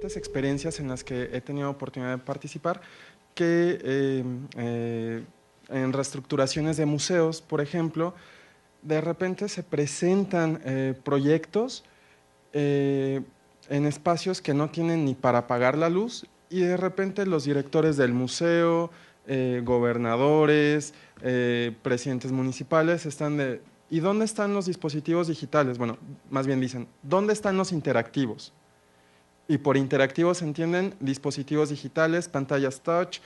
diferentes experiencias en las que he tenido oportunidad de participar, que en reestructuraciones de museos, por ejemplo, de repente se presentan proyectos en espacios que no tienen ni para pagar la luz, y de repente los directores del museo, gobernadores, presidentes municipales están de: ¿y dónde están los dispositivos digitales? Bueno, más bien dicen: ¿dónde están los interactivos? Y por interactivos se entienden dispositivos digitales, pantallas touch,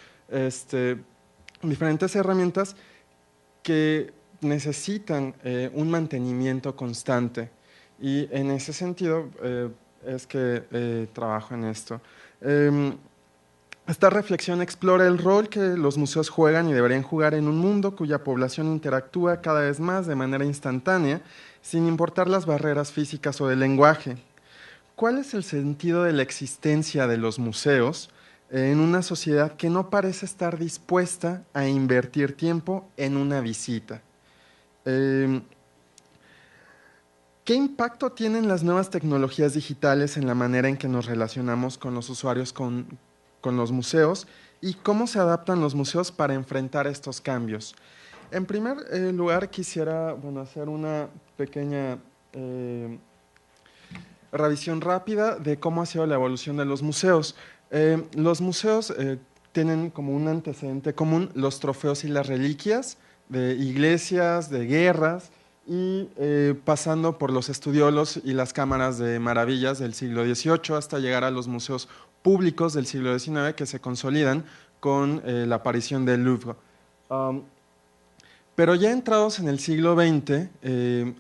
diferentes herramientas que necesitan un mantenimiento constante. Y en ese sentido es que trabajo en esto. Esta reflexión explora el rol que los museos juegan y deberían jugar en un mundo cuya población interactúa cada vez más de manera instantánea, sin importar las barreras físicas o del lenguaje. ¿Cuál es el sentido de la existencia de los museos en una sociedad que no parece estar dispuesta a invertir tiempo en una visita? ¿Qué impacto tienen las nuevas tecnologías digitales en la manera en que nos relacionamos con los usuarios con los museos? ¿Y cómo se adaptan los museos para enfrentar estos cambios? En primer lugar, quisiera hacer una pequeña revisión rápida de cómo ha sido la evolución de los museos. Los museos tienen como un antecedente común los trofeos y las reliquias de iglesias, de guerras, y pasando por los estudiolos y las cámaras de maravillas del siglo XVIII hasta llegar a los museos públicos del siglo XIX, que se consolidan con la aparición del Louvre. Pero ya entrados en el siglo XX,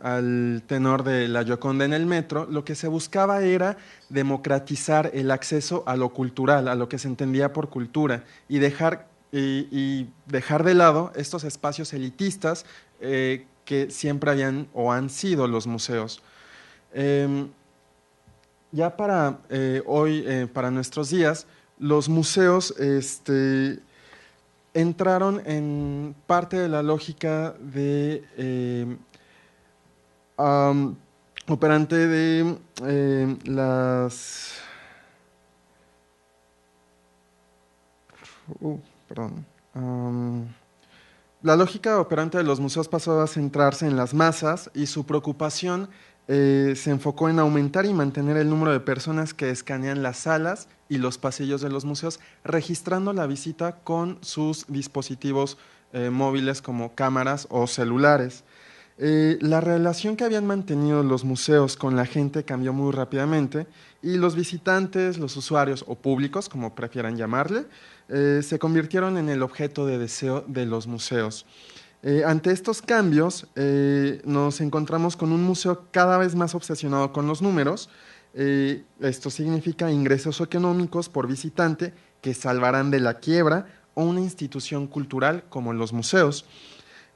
al tenor de la Gioconda en el metro, lo que se buscaba era democratizar el acceso a lo cultural, a lo que se entendía por cultura, y dejar de lado estos espacios elitistas que siempre habían o han sido los museos. Ya para hoy, para nuestros días, los museos entraron en parte de la lógica de operante de las... perdón. La lógica operante de los museos pasó a centrarse en las masas, y su preocupación se enfocó en aumentar y mantener el número de personas que escanean las salas y los pasillos de los museos, registrando la visita con sus dispositivos móviles como cámaras o celulares. La relación que habían mantenido los museos con la gente cambió muy rápidamente, y los visitantes, los usuarios o públicos, como prefieran llamarle, se convirtieron en el objeto de deseo de los museos. Ante estos cambios, nos encontramos con un museo cada vez más obsesionado con los números. Esto significa ingresos económicos por visitante que salvarán de la quiebra o una institución cultural como los museos.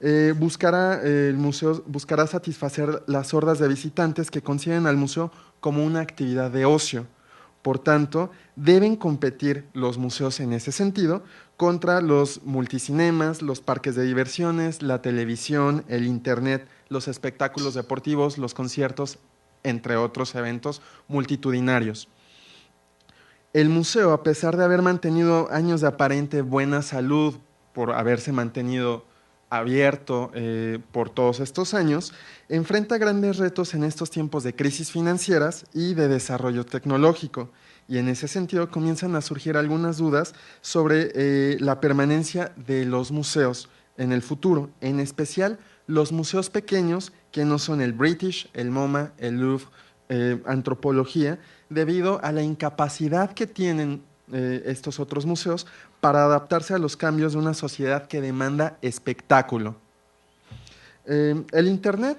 El museo buscará satisfacer las hordas de visitantes que conciben al museo como una actividad de ocio. Por tanto, deben competir los museos en ese sentido contra los multicinemas, los parques de diversiones, la televisión, el internet, los espectáculos deportivos, los conciertos, entre otros eventos multitudinarios. El museo, a pesar de haber mantenido años de aparente buena salud por haberse mantenido abierto por todos estos años, enfrenta grandes retos en estos tiempos de crisis financieras y de desarrollo tecnológico. Y en ese sentido comienzan a surgir algunas dudas sobre la permanencia de los museos en el futuro, en especial los museos pequeños que no son el British, el MoMA, el Louvre, Antropología, debido a la incapacidad que tienen estos otros museos para adaptarse a los cambios de una sociedad que demanda espectáculo. El Internet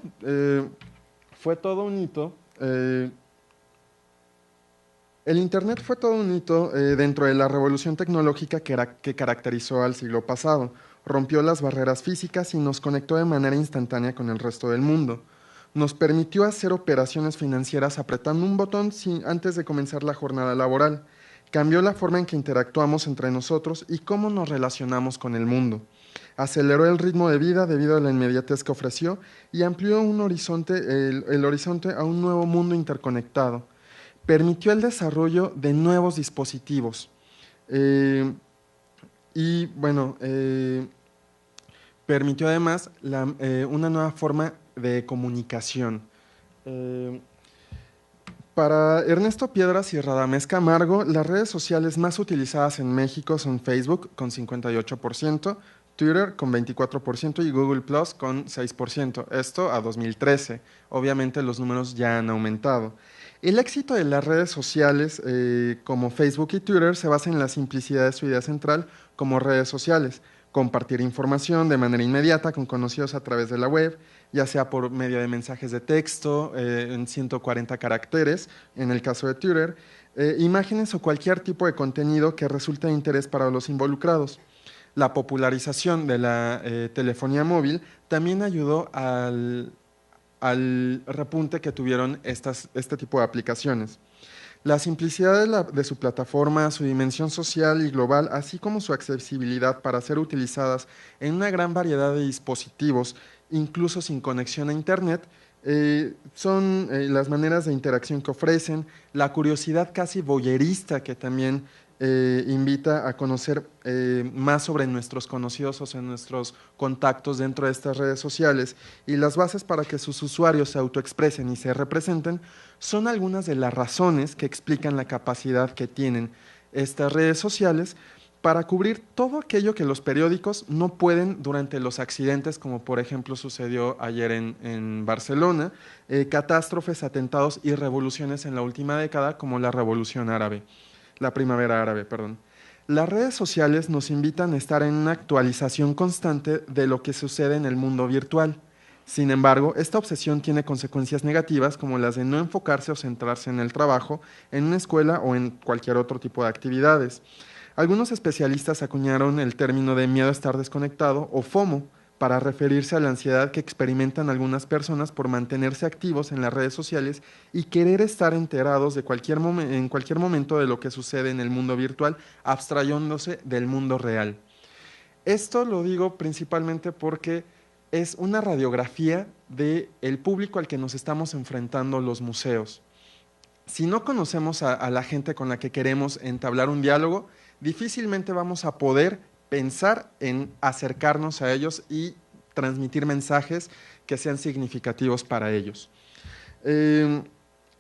fue todo un hito. El Internet fue todo un hito dentro de la revolución tecnológica que caracterizó al siglo pasado. Rompió las barreras físicas y nos conectó de manera instantánea con el resto del mundo. Nos permitió hacer operaciones financieras apretando un botón antes de comenzar la jornada laboral. Cambió la forma en que interactuamos entre nosotros y cómo nos relacionamos con el mundo. Aceleró el ritmo de vida debido a la inmediatez que ofreció y amplió el horizonte a un nuevo mundo interconectado. permitió el desarrollo de nuevos dispositivos. Eh, y bueno, permitió además una nueva forma de comunicación. Eh, para Ernesto Piedras y Radamés Camargo, las redes sociales más utilizadas en México son Facebook con 58%, Twitter con 24% y Google Plus con 6%. Esto a 2013. Obviamente los números ya han aumentado. El éxito de las redes sociales como Facebook y Twitter se basa en la simplicidad de su idea central como redes sociales. Compartir información de manera inmediata con conocidos a través de la web, ya sea por medio de mensajes de texto en 140 caracteres, en el caso de Twitter, imágenes o cualquier tipo de contenido que resulte de interés para los involucrados. La popularización de la telefonía móvil también ayudó al repunte que tuvieron este tipo de aplicaciones. La simplicidad de su plataforma, su dimensión social y global, así como su accesibilidad para ser utilizadas en una gran variedad de dispositivos, incluso sin conexión a Internet, son las maneras de interacción que ofrecen, la curiosidad casi voyerista que también invita a conocer más sobre nuestros conocidos o sobre nuestros contactos dentro de estas redes sociales y las bases para que sus usuarios se autoexpresen y se representen son algunas de las razones que explican la capacidad que tienen estas redes sociales para cubrir todo aquello que los periódicos no pueden durante los accidentes, como por ejemplo sucedió ayer en Barcelona, catástrofes, atentados y revoluciones en la última década, como la primavera árabe, perdón. Las redes sociales nos invitan a estar en una actualización constante de lo que sucede en el mundo virtual. Sin embargo, esta obsesión tiene consecuencias negativas como las de no enfocarse o centrarse en el trabajo, en una escuela o en cualquier otro tipo de actividades. Algunos especialistas acuñaron el término de miedo a estar desconectado o FOMO para referirse a la ansiedad que experimentan algunas personas por mantenerse activos en las redes sociales y querer estar enterados de en cualquier momento de lo que sucede en el mundo virtual, abstrayéndose del mundo real. Esto lo digo principalmente porque es una radiografía del público al que nos estamos enfrentando los museos. Si no conocemos a la gente con la que queremos entablar un diálogo, difícilmente vamos a poder pensar en acercarnos a ellos y transmitir mensajes que sean significativos para ellos. Eh,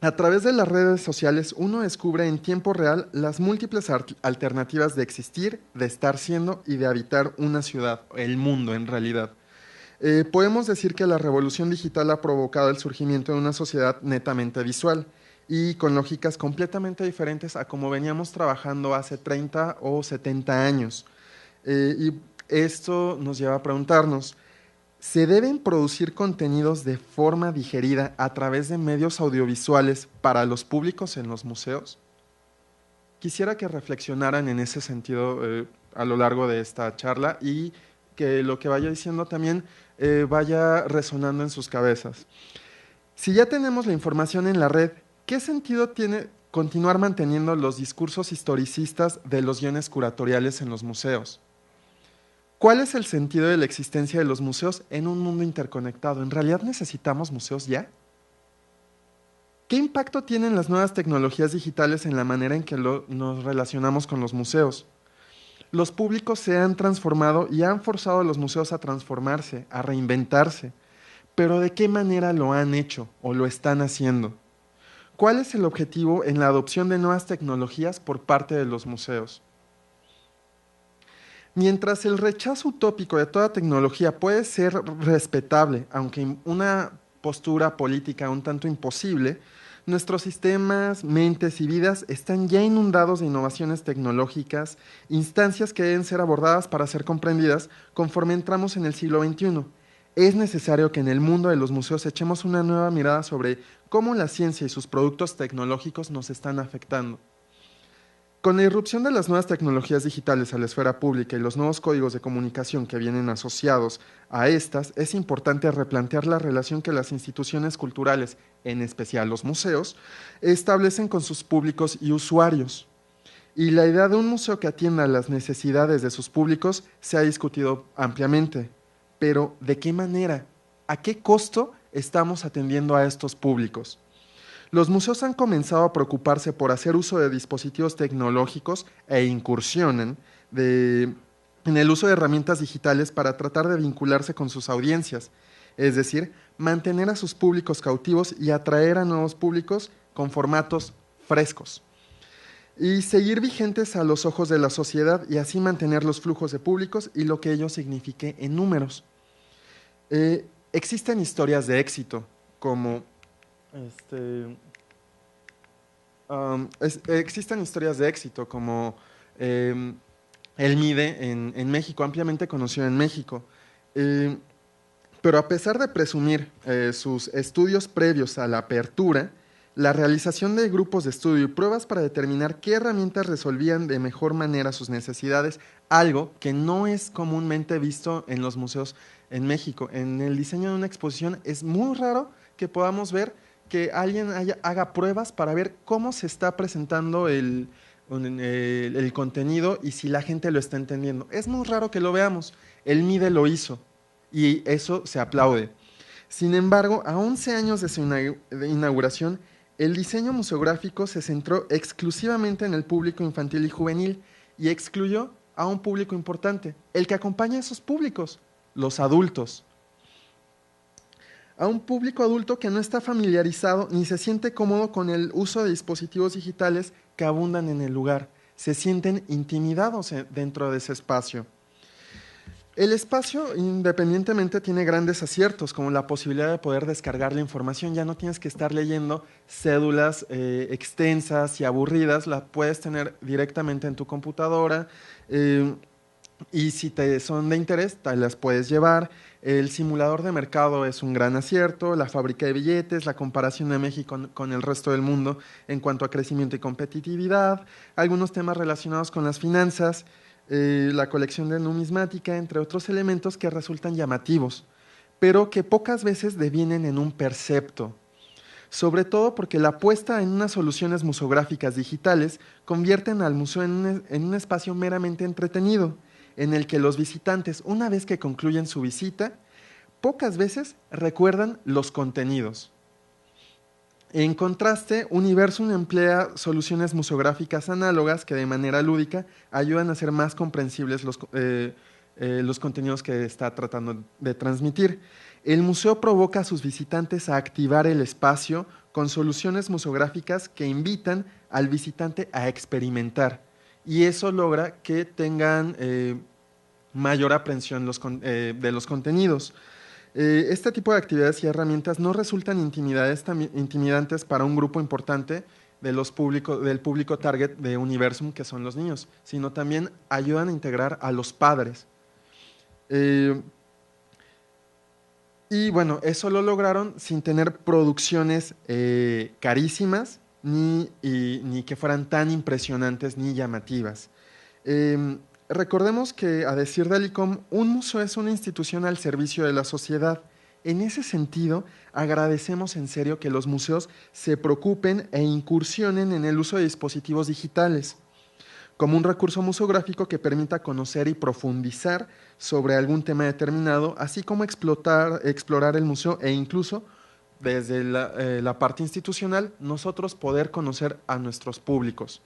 a través de las redes sociales uno descubre en tiempo real las múltiples alternativas de existir, de estar siendo y de habitar una ciudad, el mundo en realidad. Podemos decir que la revolución digital ha provocado el surgimiento de una sociedad netamente visual y con lógicas completamente diferentes a como veníamos trabajando hace 30 o 70 años. Y esto nos lleva a preguntarnos, ¿se deben producir contenidos de forma digerida a través de medios audiovisuales para los públicos en los museos? Quisiera que reflexionaran en ese sentido a lo largo de esta charla y que lo que vaya diciendo también vaya resonando en sus cabezas. Si ya tenemos la información en la red, ¿qué sentido tiene continuar manteniendo los discursos historicistas de los guiones curatoriales en los museos? ¿Cuál es el sentido de la existencia de los museos en un mundo interconectado? ¿En realidad necesitamos museos ya? ¿Qué impacto tienen las nuevas tecnologías digitales en la manera en que nos relacionamos con los museos? Los públicos se han transformado y han forzado a los museos a transformarse, a reinventarse. Pero ¿de qué manera lo han hecho o lo están haciendo? ¿Cuál es el objetivo en la adopción de nuevas tecnologías por parte de los museos? Mientras el rechazo utópico de toda tecnología puede ser respetable, aunque una postura política un tanto imposible, nuestros sistemas, mentes y vidas están ya inundados de innovaciones tecnológicas, instancias que deben ser abordadas para ser comprendidas conforme entramos en el siglo XXI. Es necesario que en el mundo de los museos echemos una nueva mirada sobre cómo la ciencia y sus productos tecnológicos nos están afectando. Con la irrupción de las nuevas tecnologías digitales a la esfera pública y los nuevos códigos de comunicación que vienen asociados a estas, es importante replantear la relación que las instituciones culturales, en especial los museos, establecen con sus públicos y usuarios. Y la idea de un museo que atienda las necesidades de sus públicos se ha discutido ampliamente. Pero, ¿de qué manera? ¿A qué costo estamos atendiendo a estos públicos? Los museos han comenzado a preocuparse por hacer uso de dispositivos tecnológicos e incursionan en el uso de herramientas digitales para tratar de vincularse con sus audiencias, es decir, mantener a sus públicos cautivos y atraer a nuevos públicos con formatos frescos y seguir vigentes a los ojos de la sociedad y así mantener los flujos de públicos y lo que ello signifique en números. Existen historias de éxito como existen historias de éxito como el MIDE en México, ampliamente conocido en México. Pero a pesar de presumir sus estudios previos a la apertura, la realización de grupos de estudio y pruebas para determinar qué herramientas resolvían de mejor manera sus necesidades, algo que no es comúnmente visto en los museos en México. En el diseño de una exposición es muy raro que podamos ver que alguien haga pruebas para ver cómo se está presentando el contenido y si la gente lo está entendiendo. Es muy raro que lo veamos. El MIDE lo hizo y eso se aplaude. Sin embargo, a 11 años de su inauguración, el diseño museográfico se centró exclusivamente en el público infantil y juvenil y excluyó a un público importante, el que acompaña a esos públicos, los adultos. A un público adulto que no está familiarizado ni se siente cómodo con el uso de dispositivos digitales que abundan en el lugar. Se sienten intimidados dentro de ese espacio. El espacio, independientemente, tiene grandes aciertos, como la posibilidad de poder descargar la información. Ya no tienes que estar leyendo cédulas extensas y aburridas, la puedes tener directamente en tu computadora y si te son de interés, te las puedes llevar. El simulador de mercado es un gran acierto, la fábrica de billetes, la comparación de México con el resto del mundo en cuanto a crecimiento y competitividad, algunos temas relacionados con las finanzas, la colección de numismática, entre otros elementos que resultan llamativos, pero que pocas veces devienen en un percepto. Sobre todo porque la apuesta en unas soluciones museográficas digitales convierten al museo en un espacio meramente entretenido, en el que los visitantes, una vez que concluyen su visita, pocas veces recuerdan los contenidos. En contraste, Universum emplea soluciones museográficas análogas que de manera lúdica ayudan a hacer más comprensibles los contenidos que está tratando de transmitir. El museo provoca a sus visitantes a activar el espacio con soluciones museográficas que invitan al visitante a experimentar y eso logra que tengan mayor aprehensión de los contenidos. Este tipo de actividades y herramientas no resultan intimidantes para un grupo importante del público target de Universum, que son los niños, sino también ayudan a integrar a los padres. Y bueno, eso lo lograron sin tener producciones carísimas ni que fueran tan impresionantes ni llamativas. Recordemos que, a decir del ICOM, un museo es una institución al servicio de la sociedad. En ese sentido, agradecemos en serio que los museos se preocupen e incursionen en el uso de dispositivos digitales como un recurso museográfico que permita conocer y profundizar sobre algún tema determinado, así como explorar el museo e incluso desde la parte institucional nosotros poder conocer a nuestros públicos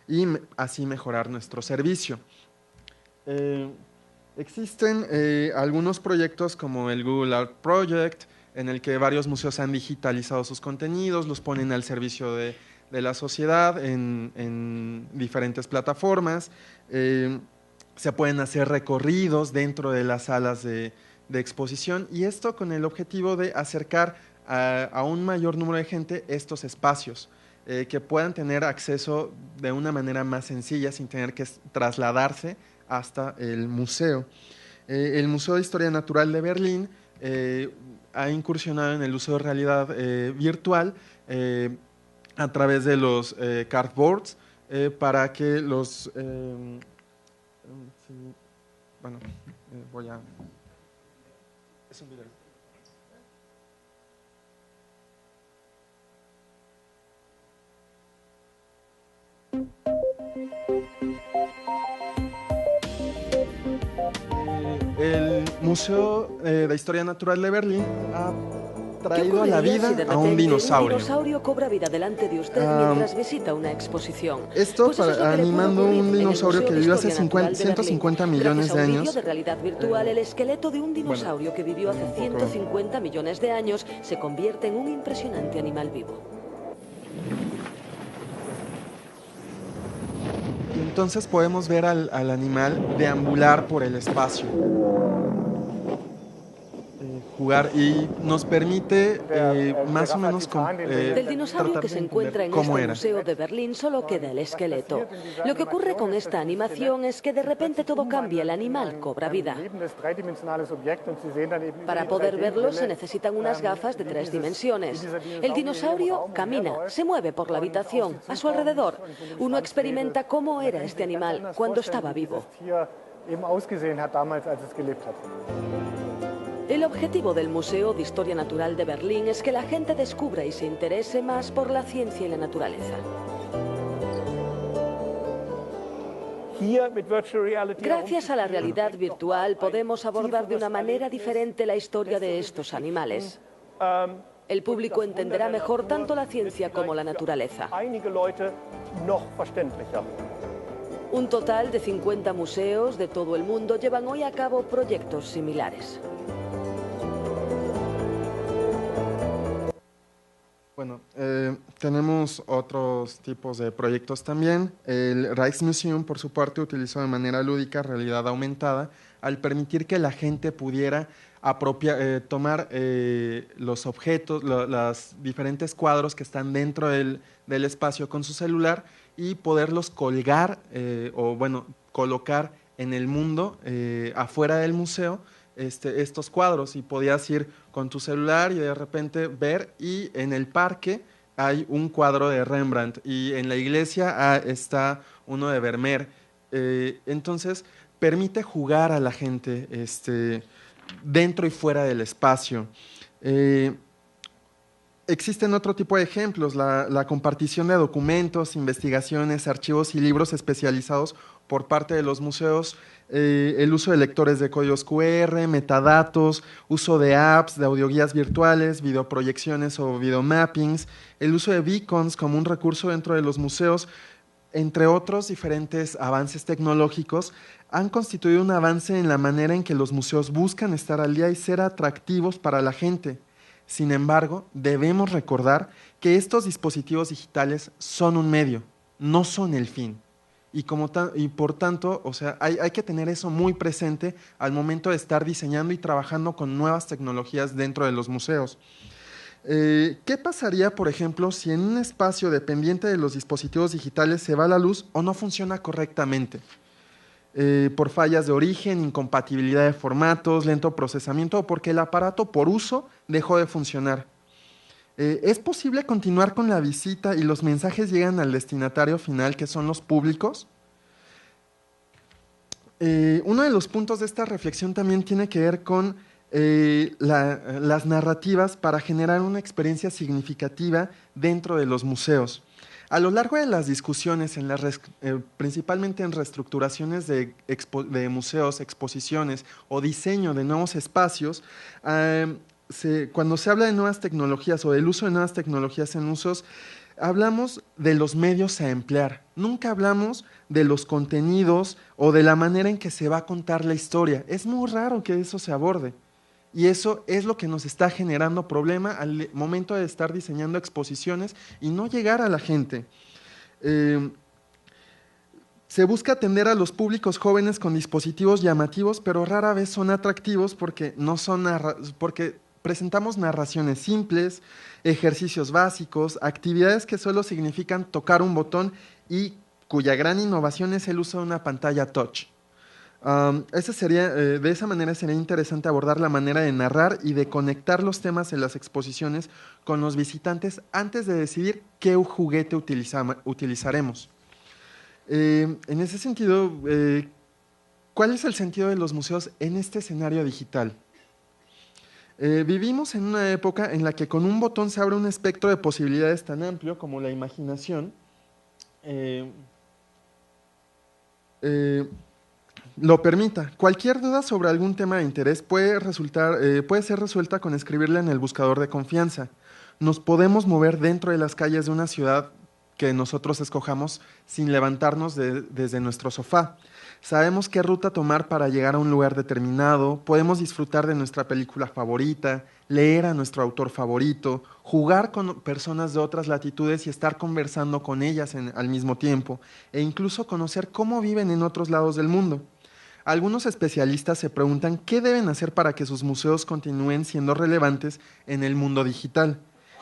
y así mejorar nuestro servicio. Existen algunos proyectos como el Google Art Project, en el que varios museos han digitalizado sus contenidos, los ponen al servicio de la sociedad en diferentes plataformas. Se pueden hacer recorridos dentro de las salas de exposición y esto con el objetivo de acercar a un mayor número de gente estos espacios, que puedan tener acceso de una manera más sencilla sin tener que trasladarse hasta el museo. El Museo de Historia Natural de Berlín ha incursionado en el uso de realidad virtual a través de los cardboards para que los... bueno, voy a... Es un video. El Museo de Historia Natural de Berlín traído a la vida si de a un repente dinosaurio. Un dinosaurio cobra vida delante de usted mientras visita una exposición. Esto Pues eso es lo que le pudo animando ocurrir un en el dinosaurio Museo que de vivió Historia hace Natural de 150 Berlín. millones de Gracias a un vídeo años. de realidad virtual, el esqueleto de un dinosaurio que vivió hace 150 millones de años se convierte en un impresionante animal vivo. Y entonces podemos ver al animal deambular por el espacio, jugar, y nos permite más o menos Del dinosaurio tratar que de se encuentra entender en cómo este era. museo de Berlín solo queda el esqueleto. Lo que ocurre con esta animación es que de repente todo cambia, el animal cobra vida. Para poder verlo se necesitan unas gafas de 3 dimensiones. El dinosaurio camina, se mueve por la habitación, a su alrededor. Uno experimenta cómo era este animal cuando estaba vivo. El objetivo del Museo de Historia Natural de Berlín es que la gente descubra y se interese más por la ciencia y la naturaleza. Gracias a la realidad virtual podemos abordar de una manera diferente la historia de estos animales. El público entenderá mejor tanto la ciencia como la naturaleza. Un total de 50 museos de todo el mundo llevan hoy a cabo proyectos similares. Bueno, tenemos otros tipos de proyectos también. El Rijksmuseum, por su parte, utilizó de manera lúdica realidad aumentada al permitir que la gente pudiera tomar los objetos, los diferentes cuadros que están dentro del espacio con su celular y poderlos colgar o, bueno, colocar en el mundo, afuera del museo, estos cuadros, y podías ir con tu celular y de repente ver, y en el parque hay un cuadro de Rembrandt y en la iglesia está uno de Vermeer. Entonces permite jugar a la gente dentro y fuera del espacio. Existen otro tipo de ejemplos, la compartición de documentos, investigaciones, archivos y libros especializados por parte de los museos, el uso de lectores de códigos QR, metadatos, uso de apps, de audioguías virtuales, videoproyecciones o videomappings, el uso de beacons como un recurso dentro de los museos, entre otros diferentes avances tecnológicos, han constituido un avance en la manera en que los museos buscan estar al día y ser atractivos para la gente. Sin embargo, debemos recordar que estos dispositivos digitales son un medio, no son el fin. Y por tanto, o sea, hay que tener eso muy presente al momento de estar diseñando y trabajando con nuevas tecnologías dentro de los museos. ¿Qué pasaría, por ejemplo, si en un espacio dependiente de los dispositivos digitales se va la luz o no funciona correctamente? Por fallas de origen, incompatibilidad de formatos, lento procesamiento o porque el aparato por uso dejó de funcionar. ¿Es posible continuar con la visita y los mensajes llegan al destinatario final, que son los públicos? Uno de los puntos de esta reflexión también tiene que ver con las narrativas para generar una experiencia significativa dentro de los museos. A lo largo de las discusiones, principalmente en reestructuraciones de museos, exposiciones o diseño de nuevos espacios, cuando se habla de nuevas tecnologías o del uso de nuevas tecnologías en usos, hablamos de los medios a emplear. Nunca hablamos de los contenidos o de la manera en que se va a contar la historia. Es muy raro que eso se aborde. Y eso es lo que nos está generando problema al momento de estar diseñando exposiciones y no llegar a la gente. Se busca atender a los públicos jóvenes con dispositivos llamativos, pero rara vez son atractivos porque presentamos narraciones simples, ejercicios básicos, actividades que solo significan tocar un botón y cuya gran innovación es el uso de una pantalla touch. De esa manera sería interesante abordar la manera de narrar y de conectar los temas en las exposiciones con los visitantes antes de decidir qué juguete utilizaremos. En ese sentido, ¿cuál es el sentido de los museos en este escenario digital? Vivimos en una época en la que con un botón se abre un espectro de posibilidades tan amplio como la imaginación, lo permita. Cualquier duda sobre algún tema de interés puede ser resuelta con escribirle en el buscador de confianza. Nos podemos mover dentro de las calles de una ciudad que nosotros escojamos sin levantarnos desde nuestro sofá. Sabemos qué ruta tomar para llegar a un lugar determinado, podemos disfrutar de nuestra película favorita, leer a nuestro autor favorito, jugar con personas de otras latitudes y estar conversando con ellas al mismo tiempo, e incluso conocer cómo viven en otros lados del mundo. Algunos especialistas se preguntan qué deben hacer para que sus museos continúen siendo relevantes en el mundo digital.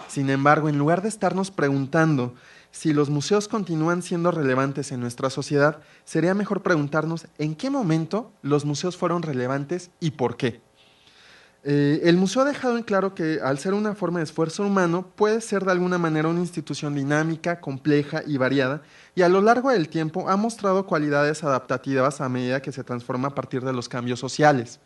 Sin embargo, en lugar de estarnos preguntando si los museos continúan siendo relevantes en nuestra sociedad, sería mejor preguntarnos en qué momento los museos fueron relevantes y por qué. El museo ha dejado en claro que, al ser una forma de esfuerzo humano, puede ser de alguna manera una institución dinámica, compleja y variada, y a lo largo del tiempo ha mostrado cualidades adaptativas a medida que se transforma a partir de los cambios sociales.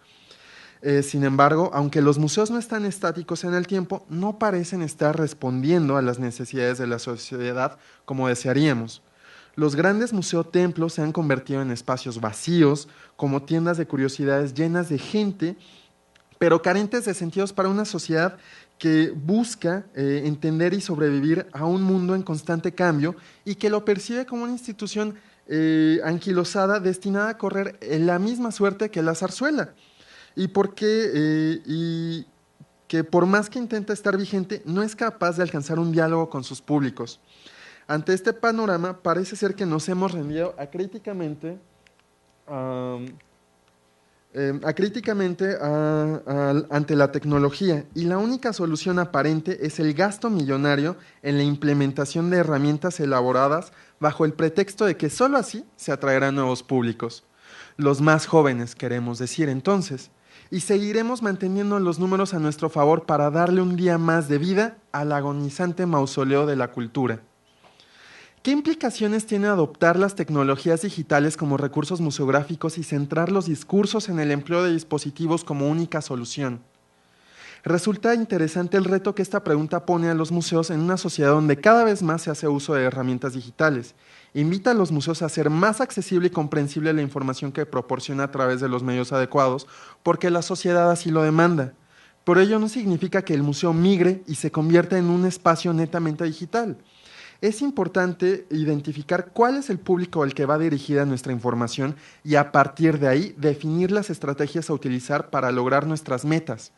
Sin embargo, aunque los museos no están estáticos en el tiempo, no parecen estar respondiendo a las necesidades de la sociedad como desearíamos. Los grandes museotemplos se han convertido en espacios vacíos, como tiendas de curiosidades llenas de gente, pero carentes de sentidos para una sociedad que busca entender y sobrevivir a un mundo en constante cambio y que lo percibe como una institución anquilosada destinada a correr la misma suerte que la zarzuela. Y que por más que intenta estar vigente, no es capaz de alcanzar un diálogo con sus públicos. Ante este panorama, parece ser que nos hemos rendido ante la tecnología, y la única solución aparente es el gasto millonario en la implementación de herramientas elaboradas bajo el pretexto de que solo así se atraerán nuevos públicos. Los más jóvenes, queremos decir entonces, y seguiremos manteniendo los números a nuestro favor para darle un día más de vida al agonizante mausoleo de la cultura. ¿Qué implicaciones tiene adoptar las tecnologías digitales como recursos museográficos y centrar los discursos en el empleo de dispositivos como única solución? Resulta interesante el reto que esta pregunta pone a los museos en una sociedad donde cada vez más se hace uso de herramientas digitales. Invita a los museos a hacer más accesible y comprensible la información que proporciona a través de los medios adecuados, porque la sociedad así lo demanda. Por ello no significa que el museo migre y se convierta en un espacio netamente digital. Es importante identificar cuál es el público al que va dirigida nuestra información y a partir de ahí definir las estrategias a utilizar para lograr nuestras metas.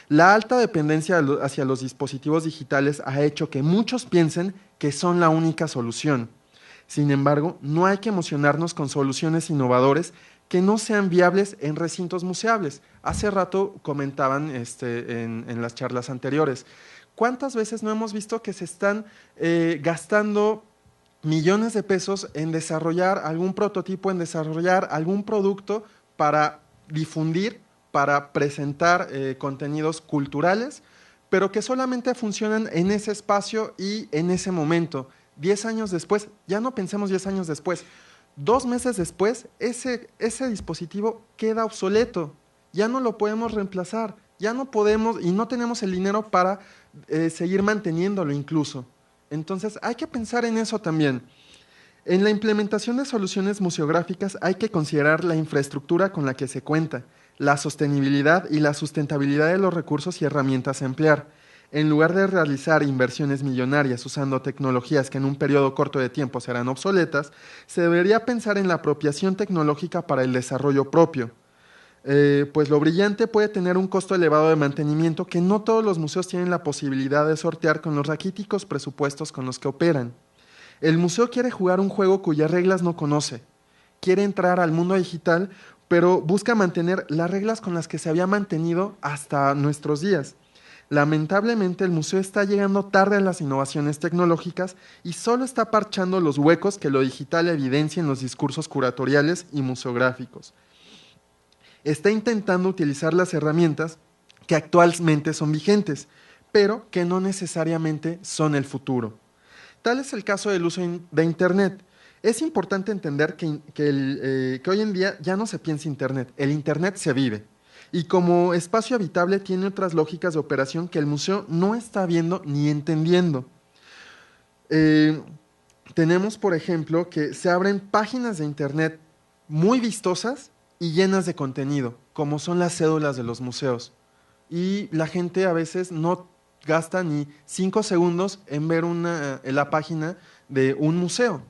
La alta dependencia hacia los dispositivos digitales ha hecho que muchos piensen que son la única solución. Sin embargo, no hay que emocionarnos con soluciones innovadoras que no sean viables en recintos museables. Hace rato comentaban en las charlas anteriores. ¿Cuántas veces no hemos visto que se están gastando millones de pesos en desarrollar algún prototipo, en desarrollar algún producto para difundir, para presentar contenidos culturales, pero que solamente funcionan en ese espacio y en ese momento? 10 años después, ya no pensemos 10 años después, 2 meses después, ese dispositivo queda obsoleto, ya no lo podemos reemplazar, ya no podemos y no tenemos el dinero para seguir manteniéndolo incluso. Entonces hay que pensar en eso también. En la implementación de soluciones museográficas hay que considerar la infraestructura con la que se cuenta, la sostenibilidad y la sustentabilidad de los recursos y herramientas a emplear. En lugar de realizar inversiones millonarias usando tecnologías que en un periodo corto de tiempo serán obsoletas, se debería pensar en la apropiación tecnológica para el desarrollo propio. Pues lo brillante puede tener un costo elevado de mantenimiento que no todos los museos tienen la posibilidad de sortear con los raquíticos presupuestos con los que operan. El museo quiere jugar un juego cuyas reglas no conoce. Quiere entrar al mundo digital, pero busca mantener las reglas con las que se había mantenido hasta nuestros días. Lamentablemente, el museo está llegando tarde a las innovaciones tecnológicas y solo está parchando los huecos que lo digital evidencia en los discursos curatoriales y museográficos. Está intentando utilizar las herramientas que actualmente son vigentes, pero que no necesariamente son el futuro. Tal es el caso del uso de Internet. Es importante entender que hoy en día ya no se piensa Internet, el Internet se vive. Y como espacio habitable tiene otras lógicas de operación que el museo no está viendo ni entendiendo. Tenemos, por ejemplo, que se abren páginas de Internet muy vistosas y llenas de contenido, como son las cédulas de los museos. Y la gente a veces no gasta ni 5 segundos en ver en la página de un museo.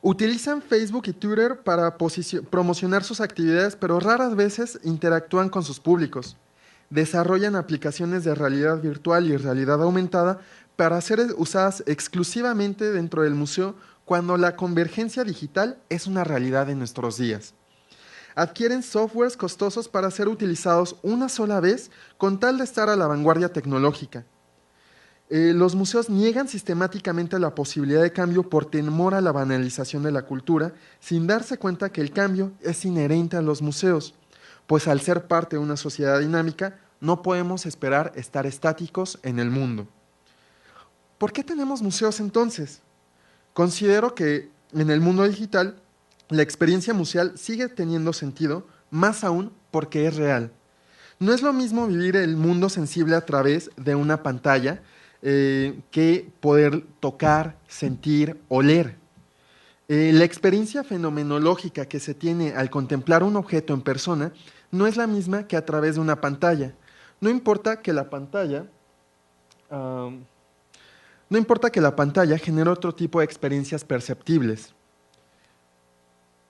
Utilizan Facebook y Twitter para promocionar sus actividades, pero raras veces interactúan con sus públicos. Desarrollan aplicaciones de realidad virtual y realidad aumentada para ser usadas exclusivamente dentro del museo cuando la convergencia digital es una realidad en nuestros días. Adquieren softwares costosos para ser utilizados una sola vez con tal de estar a la vanguardia tecnológica. Los museos niegan sistemáticamente la posibilidad de cambio por temor a la banalización de la cultura, sin darse cuenta que el cambio es inherente a los museos, pues al ser parte de una sociedad dinámica, no podemos esperar estar estáticos en el mundo. ¿Por qué tenemos museos entonces? Considero que en el mundo digital la experiencia museal sigue teniendo sentido, más aún porque es real. No es lo mismo vivir el mundo sensible a través de una pantalla que poder tocar, sentir, oler. La experiencia fenomenológica que se tiene al contemplar un objeto en persona no es la misma que a través de una pantalla. No importa que la pantalla genere otro tipo de experiencias perceptibles.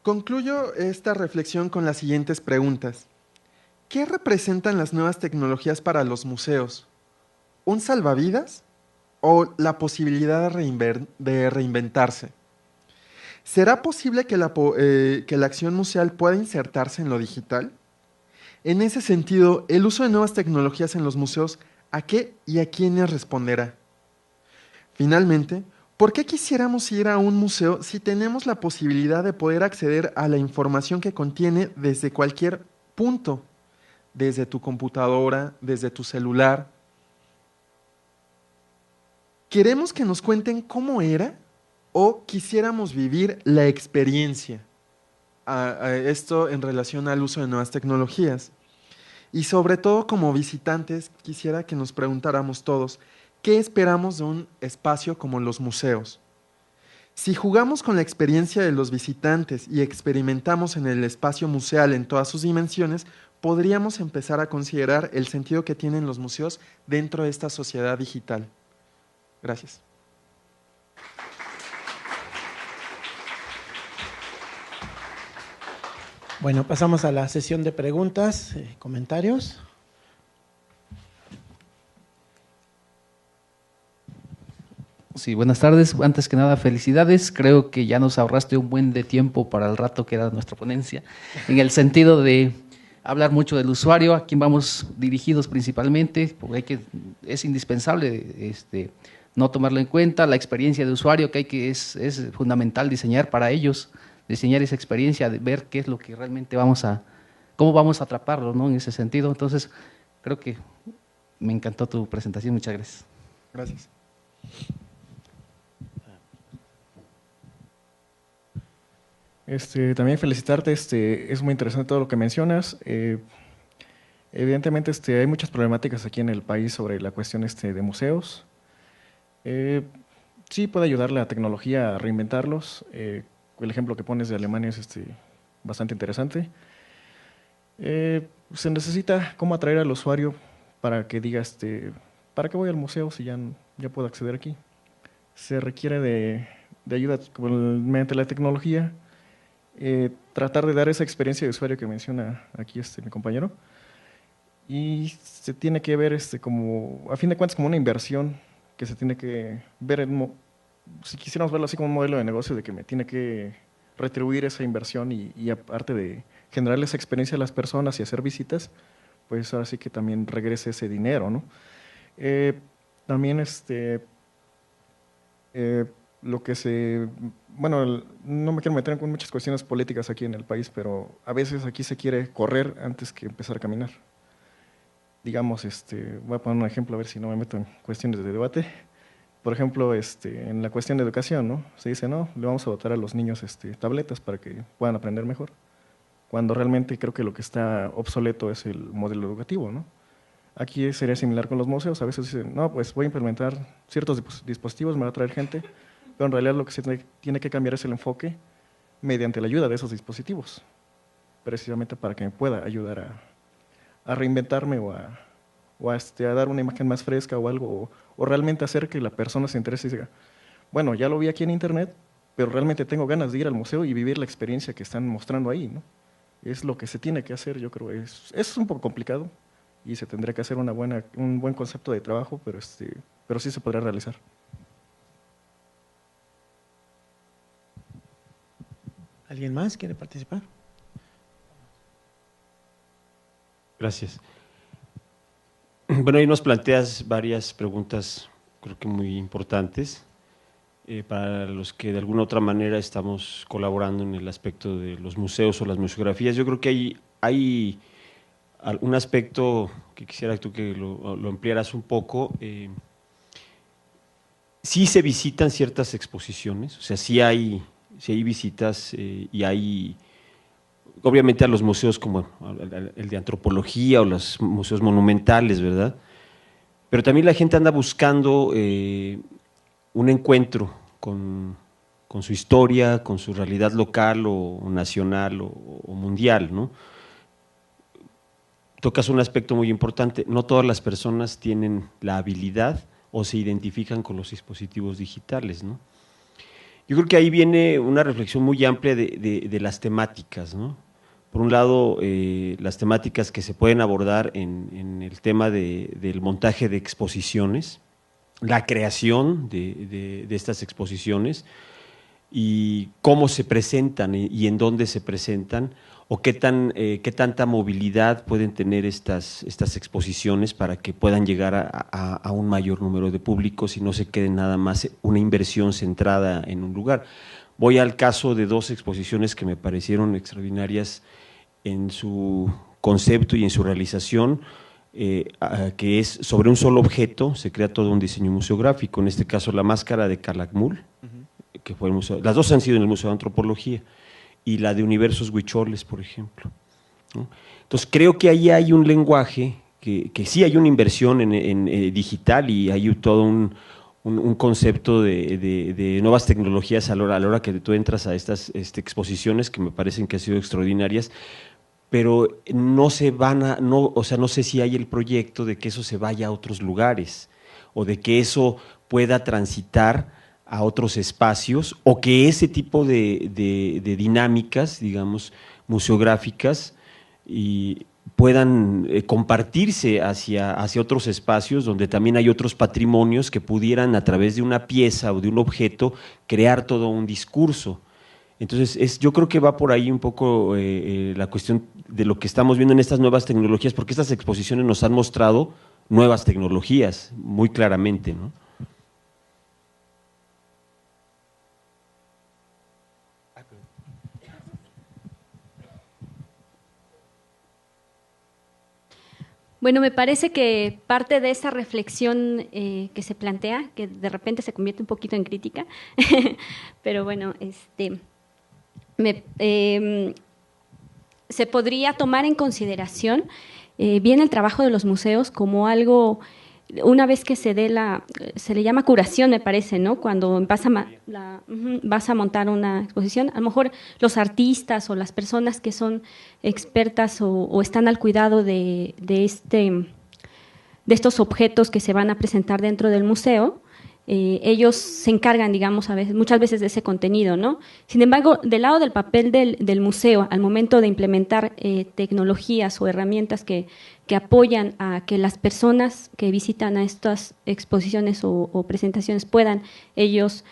Concluyo esta reflexión con las siguientes preguntas. ¿Qué representan las nuevas tecnologías para los museos? ¿Un salvavidas o la posibilidad de reinventarse? ¿Será posible que la acción museal pueda insertarse en lo digital? En ese sentido, el uso de nuevas tecnologías en los museos, ¿a qué y a quiénes responderá? Finalmente, ¿por qué quisiéramos ir a un museo si tenemos la posibilidad de poder acceder a la información que contiene desde cualquier punto? Desde tu computadora, desde tu celular. ¿Queremos que nos cuenten cómo era o quisiéramos vivir la experiencia? Esto en relación al uso de nuevas tecnologías. Y sobre todo como visitantes, quisiera que nos preguntáramos todos, ¿qué esperamos de un espacio como los museos? Si jugamos con la experiencia de los visitantes y experimentamos en el espacio museal en todas sus dimensiones, podríamos empezar a considerar el sentido que tienen los museos dentro de esta sociedad digital. Gracias. Bueno, pasamos a la sesión de preguntas, comentarios. Sí, buenas tardes. Antes que nada, felicidades. Creo que ya nos ahorraste un buen de tiempo para el rato que era nuestra ponencia, en el sentido de hablar mucho del usuario, a quien vamos dirigidos principalmente, porque es indispensable no tomarlo en cuenta, la experiencia de usuario es fundamental diseñar para ellos, diseñar esa experiencia, de ver qué es lo que realmente cómo vamos a atraparlo, ¿no? En ese sentido. Entonces, creo que me encantó tu presentación. Muchas gracias. Gracias. También felicitarte, es muy interesante todo lo que mencionas. Evidentemente hay muchas problemáticas aquí en el país sobre la cuestión de museos. Sí puede ayudar la tecnología a reinventarlos. El ejemplo que pones de Alemania es bastante interesante. Se necesita cómo atraer al usuario para que diga, ¿para qué voy al museo si ya puedo acceder aquí? Se requiere de ayuda mediante la tecnología. Tratar de dar esa experiencia de usuario que menciona aquí mi compañero, y se tiene que ver como, a fin de cuentas, como una inversión que se tiene que ver, si quisiéramos verlo así como un modelo de negocio, de que me tiene que retribuir esa inversión y aparte de generarle esa experiencia a las personas y hacer visitas, pues ahora sí que también regrese ese dinero, ¿no? También lo que bueno, no me quiero meter con muchas cuestiones políticas aquí en el país, pero a veces aquí se quiere correr antes que empezar a caminar. Digamos, voy a poner un ejemplo a ver si no me meto en cuestiones de debate. Por ejemplo, en la cuestión de educación, ¿no? Se dice, no, le vamos a dotar a los niños tabletas para que puedan aprender mejor, cuando realmente creo que lo que está obsoleto es el modelo educativo, ¿no? Aquí sería similar con los museos. A veces dicen, no, pues voy a implementar ciertos dispositivos, me va a traer gente, pero en realidad lo que se tiene que cambiar es el enfoque mediante la ayuda de esos dispositivos. precisamente para que me pueda ayudar a reinventarme o a dar una imagen más fresca o algo, o realmente hacer que la persona se interese y diga, bueno, ya lo vi aquí en internet, pero realmente tengo ganas de ir al museo y vivir la experiencia que están mostrando ahí, ¿no? Es lo que se tiene que hacer, yo creo. Es un poco complicado y se tendría que hacer un buen concepto de trabajo, pero sí se podrá realizar. ¿Alguien más quiere participar? Gracias. Bueno, ahí nos planteas varias preguntas, creo que muy importantes, para los que de alguna otra manera estamos colaborando en el aspecto de los museos o las museografías. Yo creo que hay un aspecto que quisiera tú que lo ampliaras un poco. Sí se visitan ciertas exposiciones, o sea, sí hay visitas y hay… Obviamente a los museos como el de antropología o los museos monumentales, ¿verdad? Pero también la gente anda buscando un encuentro con su historia, con su realidad local o nacional o mundial, ¿no? Tocas un aspecto muy importante, no todas las personas tienen la habilidad o se identifican con los dispositivos digitales, ¿no? Yo creo que ahí viene una reflexión muy amplia de las temáticas, ¿no? Por un lado, las temáticas que se pueden abordar en el tema del montaje de exposiciones, la creación de estas exposiciones y cómo se presentan y en dónde se presentan, o qué tanta movilidad pueden tener estas exposiciones para que puedan llegar a un mayor número de públicos y no se quede nada más una inversión centrada en un lugar. Voy al caso de 2 exposiciones que me parecieron extraordinarias en su concepto y en su realización, que es sobre un solo objeto, se crea todo un diseño museográfico, en este caso la máscara de Calakmul, que fue el museo, las 2 han sido en el Museo de Antropología, y la de Universos Huicholes, por ejemplo, ¿no? Entonces creo que ahí hay un lenguaje, que sí hay una inversión en digital y hay todo un concepto de nuevas tecnologías a la hora que tú entras a estas exposiciones que me parecen que han sido extraordinarias, pero no sé si hay el proyecto de que eso se vaya a otros lugares o de que eso pueda transitar a otros espacios o que ese tipo de dinámicas, digamos, museográficas puedan compartirse hacia otros espacios donde también hay otros patrimonios que pudieran a través de una pieza o de un objeto crear todo un discurso. Entonces, yo creo que va por ahí un poco la cuestión de lo que estamos viendo en estas nuevas tecnologías, porque estas exposiciones nos han mostrado nuevas tecnologías muy claramente, ¿no? Bueno, me parece que parte de esa reflexión que se plantea, que de repente se convierte un poquito en crítica, pero bueno, se podría tomar en consideración bien el trabajo de los museos como algo, una vez que se le llama curación, me parece, ¿no? Cuando vas a montar una exposición, a lo mejor los artistas o las personas que son expertas o están al cuidado de estos objetos que se van a presentar dentro del museo, ellos se encargan, digamos, muchas veces de ese contenido, ¿no? Sin embargo, del lado del papel del museo, al momento de implementar tecnologías o herramientas que apoyan a que las personas que visitan a estas exposiciones o presentaciones puedan ellos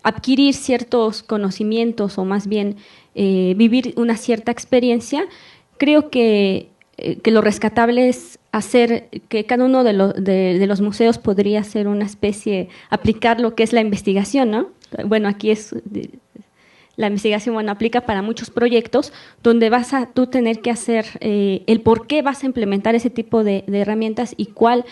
adquirir ciertos conocimientos o más bien vivir una cierta experiencia, creo que lo rescatable es hacer que cada uno de los museos podría ser una especie, aplicar lo que es la investigación, ¿no? Bueno, aquí es la investigación, bueno, aplica para muchos proyectos donde vas a tú tener que hacer el por qué vas a implementar ese tipo de herramientas y cuál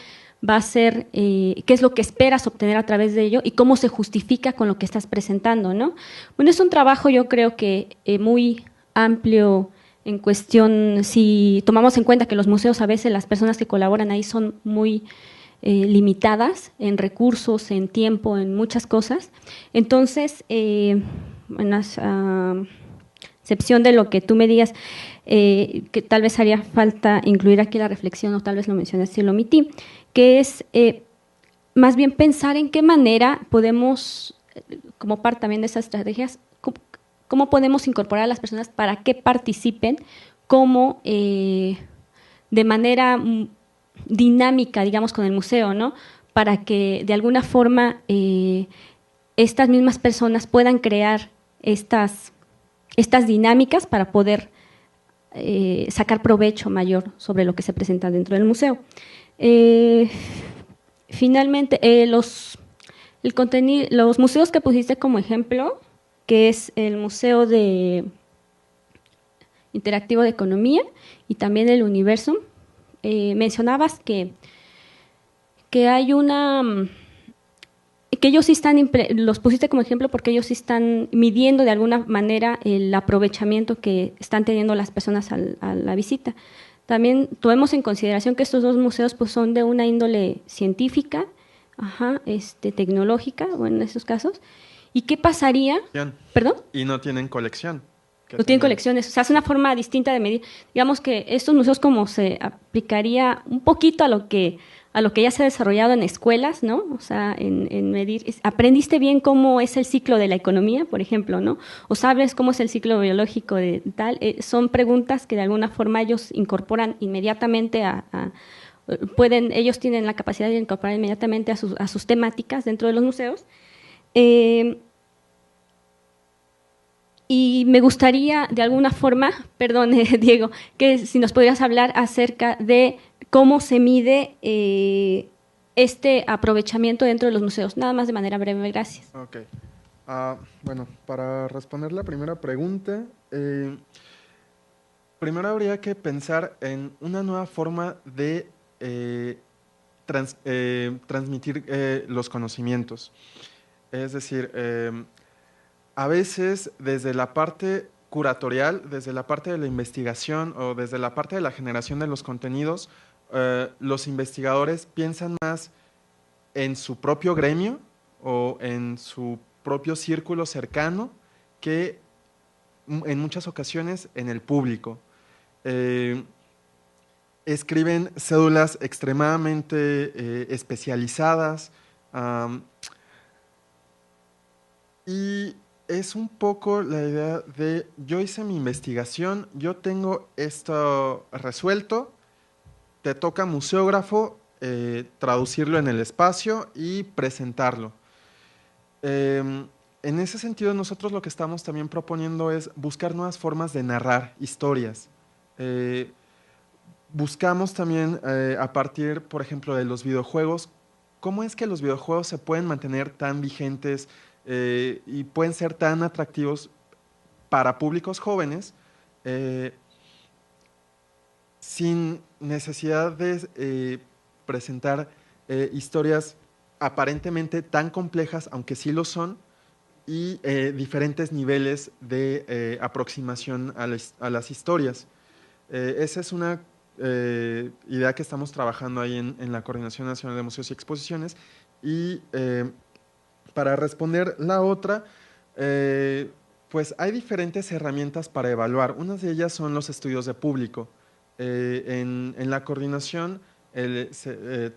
va a ser, qué es lo que esperas obtener a través de ello y cómo se justifica con lo que estás presentando, ¿no? Bueno, es un trabajo yo creo que muy amplio en cuestión, si tomamos en cuenta que los museos a veces las personas que colaboran ahí son muy limitadas en recursos, en tiempo, en muchas cosas. Entonces, en excepción de lo que tú me digas, que tal vez haría falta incluir aquí la reflexión, o tal vez lo mencioné si lo omití, que es más bien pensar en qué manera podemos, como parte también de esas estrategias, cómo podemos incorporar a las personas para que participen como de manera dinámica, digamos, con el museo, ¿no? Para que de alguna forma estas mismas personas puedan crear estas dinámicas para poder sacar provecho mayor sobre lo que se presenta dentro del museo. Finalmente, los museos que pusiste como ejemplo, que es el Museo Interactivo de Economía y también el Universum, mencionabas que hay que ellos sí los pusiste como ejemplo porque ellos sí están midiendo de alguna manera el aprovechamiento que están teniendo las personas a la visita. También tomemos en consideración que estos dos museos pues, son de una índole científica, tecnológica, bueno, en esos casos. ¿Y qué pasaría? ¿Perdón? Y no tienen colección. No tienen colecciones, o sea, es una forma distinta de medir. Digamos que estos museos como se aplicaría un poquito a lo que ya se ha desarrollado en escuelas, ¿no? O sea, en medir, ¿aprendiste bien cómo es el ciclo de la economía, por ejemplo, ¿no? ¿O sabes cómo es el ciclo biológico de tal? Son preguntas que de alguna forma ellos incorporan inmediatamente ellos tienen la capacidad de incorporar inmediatamente a sus temáticas dentro de los museos. Y me gustaría, de alguna forma, perdón, Diego, que si nos podrías hablar acerca de cómo se mide este aprovechamiento dentro de los museos. Nada más de manera breve, gracias. Ok. Bueno, para responder la primera pregunta, primero habría que pensar en una nueva forma de transmitir los conocimientos. Es decir, a veces desde la parte curatorial, desde la parte de la investigación o desde la parte de la generación de los contenidos, los investigadores piensan más en su propio gremio o en su propio círculo cercano que en muchas ocasiones en el público. Escriben cédulas extremadamente especializadas y es un poco la idea de yo hice mi investigación, yo tengo esto resuelto, te toca museógrafo traducirlo en el espacio y presentarlo. En ese sentido, nosotros lo que estamos también proponiendo es buscar nuevas formas de narrar historias. Buscamos también, a partir, por ejemplo, de los videojuegos, cómo es que los videojuegos se pueden mantener tan vigentes y pueden ser tan atractivos para públicos jóvenes sin necesidad de presentar historias aparentemente tan complejas, aunque sí lo son, y diferentes niveles de aproximación a las historias. Esa es una idea que estamos trabajando ahí en la Coordinación Nacional de Museos y Exposiciones. Y para responder la otra, pues hay diferentes herramientas para evaluar. Unas de ellas son los estudios de público. En la coordinación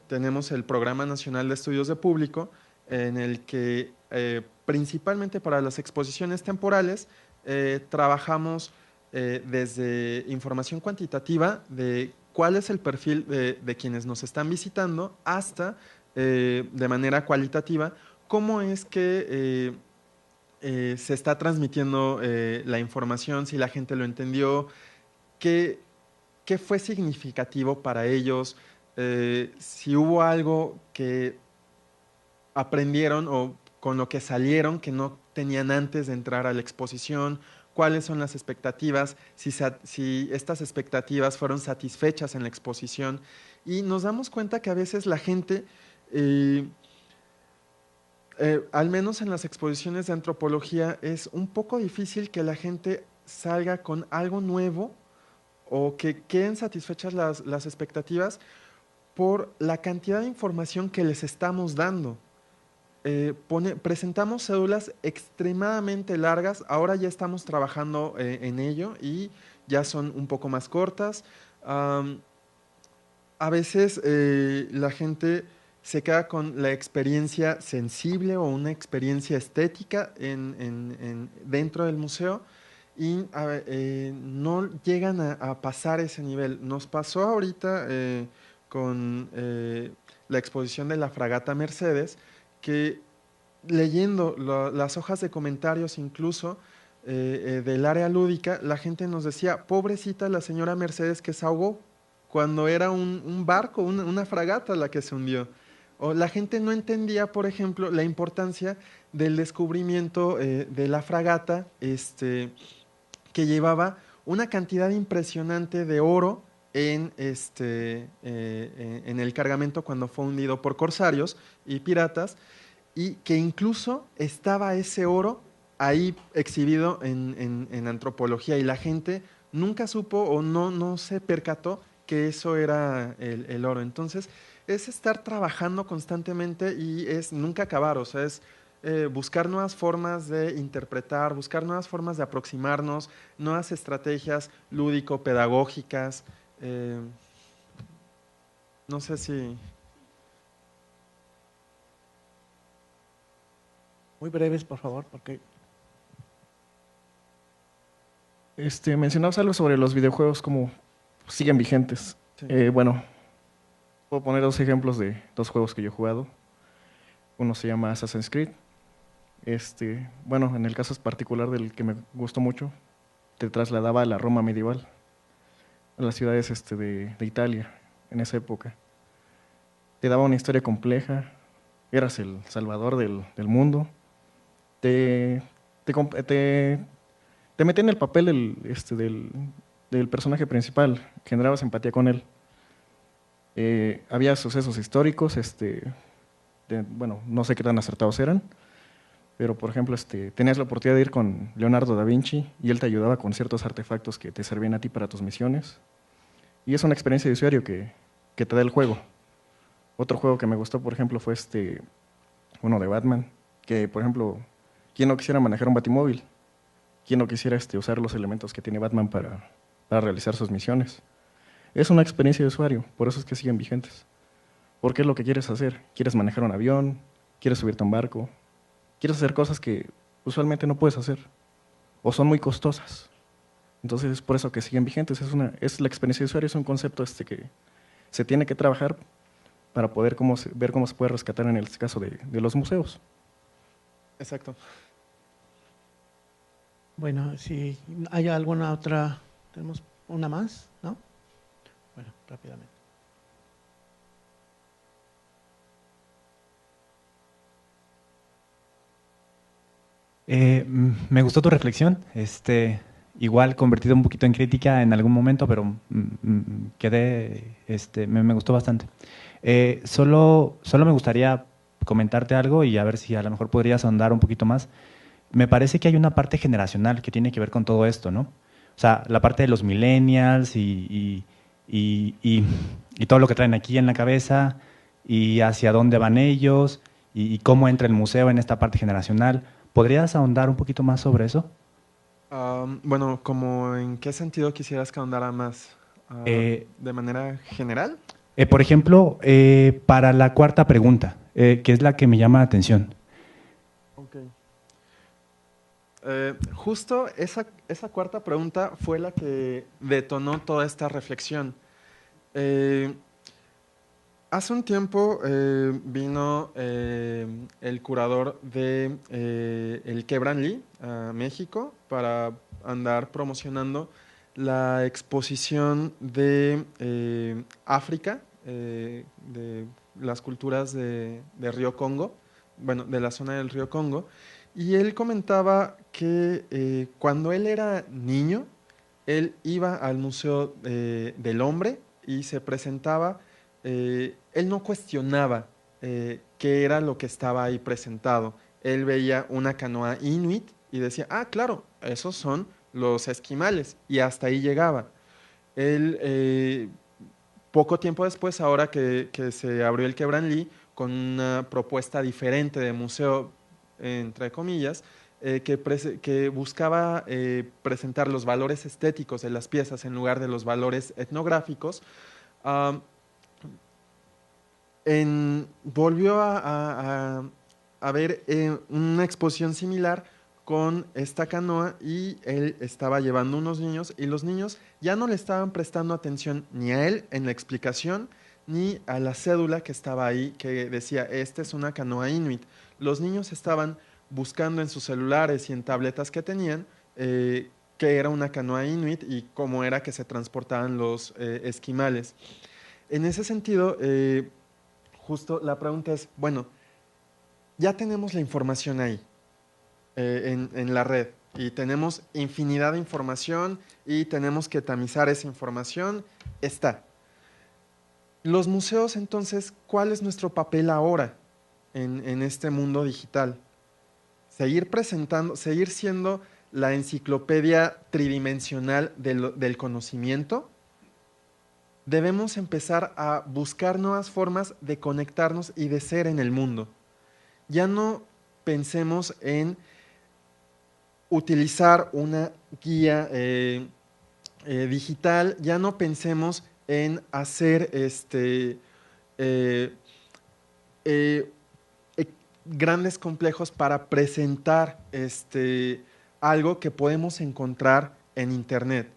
tenemos el Programa Nacional de Estudios de Público, en el que principalmente para las exposiciones temporales trabajamos desde información cuantitativa de cuál es el perfil de quienes nos están visitando hasta de manera cualitativa cómo es que se está transmitiendo la información, si la gente lo entendió, qué fue significativo para ellos, si hubo algo que aprendieron o con lo que salieron que no tenían antes de entrar a la exposición, cuáles son las expectativas, si estas expectativas fueron satisfechas en la exposición. Y nos damos cuenta que a veces la gente, al menos en las exposiciones de antropología, es un poco difícil que la gente salga con algo nuevo o que queden satisfechas las expectativas, por la cantidad de información que les estamos dando. Presentamos cédulas extremadamente largas, ahora ya estamos trabajando en ello y ya son un poco más cortas. A veces la gente se queda con la experiencia sensible o una experiencia estética dentro del museo y no llegan a pasar ese nivel. Nos pasó ahorita con la exposición de la fragata Mercedes, que leyendo las hojas de comentarios incluso del área lúdica, la gente nos decía, pobrecita la señora Mercedes que se ahogó cuando era un barco, una fragata la que se hundió. O la gente no entendía, por ejemplo, la importancia del descubrimiento de la fragata, que llevaba una cantidad impresionante de oro en el cargamento cuando fue hundido por corsarios y piratas, y que incluso estaba ese oro ahí exhibido en antropología, y la gente nunca supo o no se percató que eso era el oro. Entonces, es estar trabajando constantemente y es nunca acabar, o sea, es buscar nuevas formas de interpretar, buscar nuevas formas de aproximarnos, nuevas estrategias lúdico-pedagógicas. No sé si... Muy breves, por favor, porque... Mencionabas algo sobre los videojuegos, como siguen vigentes. Sí. Bueno, puedo poner dos ejemplos de dos juegos que yo he jugado. Uno se llama Assassin's Creed. Bueno, en el caso particular del que me gustó mucho, te trasladaba a la Roma medieval, a las ciudades de Italia, en esa época. Te daba una historia compleja, eras el salvador del mundo, te metía en el papel del personaje principal, generabas empatía con él. Había sucesos históricos, bueno, no sé qué tan acertados eran, pero por ejemplo tenías la oportunidad de ir con Leonardo da Vinci y él te ayudaba con ciertos artefactos que te servían a ti para tus misiones. Y es una experiencia de usuario que te da el juego. Otro juego que me gustó, por ejemplo, fue uno de Batman, que por ejemplo, ¿quién no quisiera manejar un batimóvil? ¿Quién no quisiera usar los elementos que tiene Batman para realizar sus misiones? Es una experiencia de usuario, por eso es que siguen vigentes. Porque es lo que quieres hacer. ¿Quieres manejar un avión? ¿Quieres subirte a un barco? ¿Quieres hacer cosas que usualmente no puedes hacer? ¿O son muy costosas? Entonces es por eso que siguen vigentes. Es la experiencia de usuario, es un concepto que se tiene que trabajar para poder ver cómo se puede rescatar en el caso de los museos. Exacto. Bueno, si hay alguna otra, tenemos una más, ¿no? Bueno, rápidamente. Me gustó tu reflexión, igual convertido un poquito en crítica en algún momento, pero me gustó bastante. Solo me gustaría comentarte algo y a ver si a lo mejor podrías ahondar un poquito más. Me parece que hay una parte generacional que tiene que ver con todo esto, ¿no? O sea, la parte de los millennials y todo lo que traen aquí en la cabeza y hacia dónde van ellos y cómo entra el museo en esta parte generacional. ¿Podrías ahondar un poquito más sobre eso? Bueno, ¿como en qué sentido quisieras que ahondara más? ¿De manera general? Por ejemplo, para la cuarta pregunta, que es la que me llama la atención. Ok. Justo esa cuarta pregunta fue la que detonó toda esta reflexión. Hace un tiempo vino el curador de el Quebranly a México para andar promocionando la exposición de África, de las culturas de Río Congo, bueno, de la zona del Río Congo, y él comentaba que cuando él era niño, él iba al Museo del Hombre y se presentaba. Él no cuestionaba qué era lo que estaba ahí presentado. Él veía una canoa inuit y decía, ah, claro, esos son los esquimales, y hasta ahí llegaba. Él poco tiempo después, ahora que se abrió el Quebranlí, con una propuesta diferente de museo, entre comillas, que buscaba presentar los valores estéticos de las piezas en lugar de los valores etnográficos, volvió a ver una exposición similar con esta canoa, y él estaba llevando unos niños, y los niños ya no le estaban prestando atención ni a él en la explicación, ni a la cédula que estaba ahí que decía, esta es una canoa inuit. Los niños estaban buscando en sus celulares y en tabletas que tenían qué era una canoa inuit y cómo era que se transportaban los esquimales. En ese sentido, justo la pregunta es, bueno, ya tenemos la información ahí, en la red, y tenemos infinidad de información y tenemos que tamizar esa información, está. Los museos, entonces, ¿cuál es nuestro papel ahora en este mundo digital? Seguir presentando, seguir siendo la enciclopedia tridimensional del conocimiento. Debemos empezar a buscar nuevas formas de conectarnos y de ser en el mundo. Ya no pensemos en utilizar una guía digital, ya no pensemos en hacer grandes complejos para presentar algo que podemos encontrar en Internet.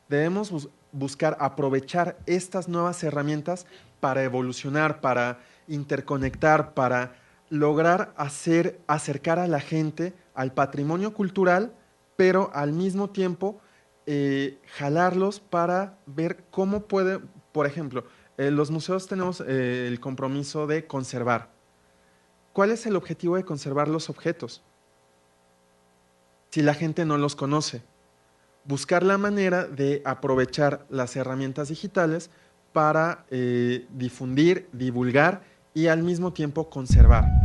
Debemos buscar aprovechar estas nuevas herramientas para evolucionar, para interconectar, para lograr acercar a la gente al patrimonio cultural, pero al mismo tiempo jalarlos para ver cómo puede, por ejemplo, los museos tenemos el compromiso de conservar. ¿Cuál es el objetivo de conservar los objetos? Si la gente no los conoce, buscar la manera de aprovechar las herramientas digitales para difundir, divulgar y al mismo tiempo conservar.